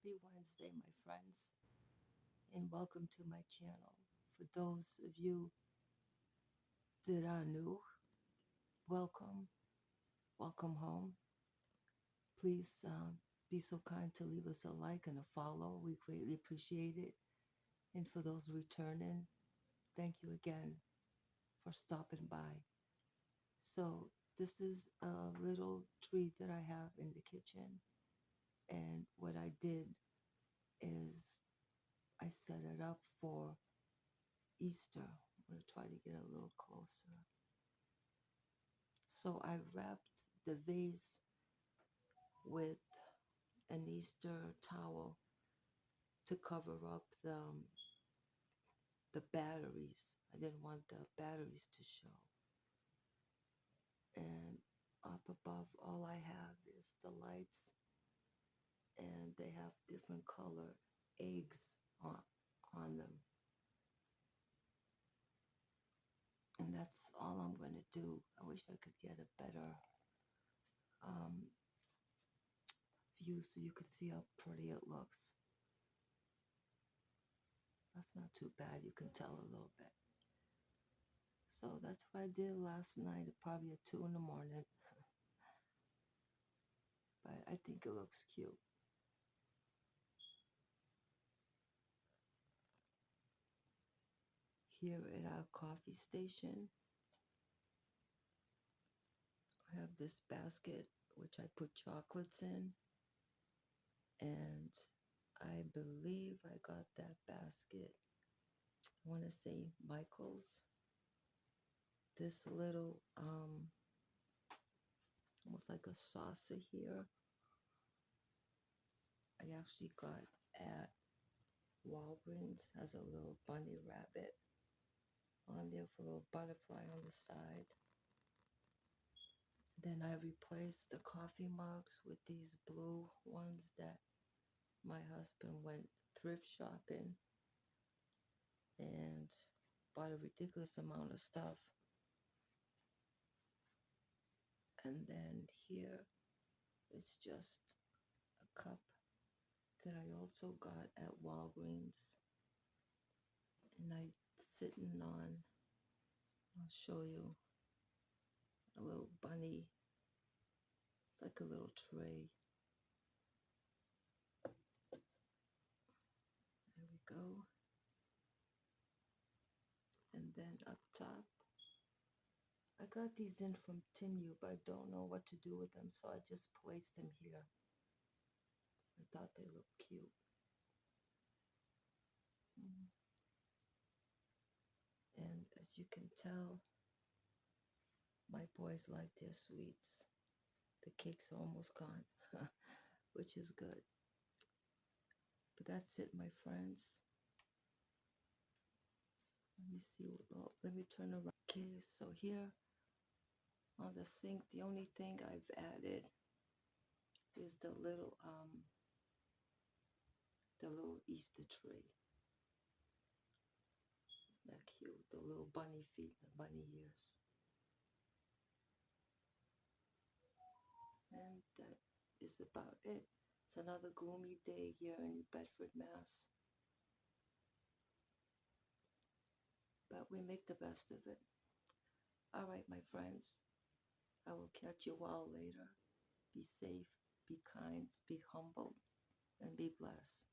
Happy Wednesday, my friends, and welcome to my channel. For those of you that are new, welcome, welcome home. Please be so kind to leave us a like and a follow. We greatly appreciate it. And for those returning, thank you again for stopping by. So, this is a little treat that I have in the kitchen. And what I did is I set it up for Easter. I'm going to try to get a little closer. So I wrapped the vase with an Easter towel to cover up the batteries. I didn't want the batteries to show. And up above, all I have is the lights, and they have different color eggs on, on them. And that's all I'm going to do. I wish I could get a better um, view so you could see how pretty it looks. That's not too bad. You can tell a little bit. So that's what I did last night, probably at 2 in the morning. But I think it looks cute. Here at our coffee station, I have this basket which I put chocolates in. And I believe I got that basket, I want to say Michael's. This little, almost like a saucer here, I actually got at Walgreens. Has a little bunny rabbit on there for a little butterfly on the side. Then I replaced the coffee mugs with these blue ones that my husband went thrift shopping and bought a ridiculous amount of stuff. And then here it's just a cup that I also got at Walgreens. And I sitting on, I'll show you, a little bunny. It's like a little tray. There we go. And then up top, I got these in from Timu, but I don't know what to do with them, so I just placed them here. I thought they looked cute. And as you can tell, my boys like their sweets. The cake's almost gone, which is good. But that's it, my friends. Let me see. Oh, let me turn around. Okay, so here on the sink, the only thing I've added is the little Easter tree. Isn't that cute? The little bunny feet, the bunny ears. And that is about it. It's another gloomy day here in New Bedford, Mass. But we make the best of it. All right, my friends. I will catch you all later. Be safe, be kind, be humble, and be blessed.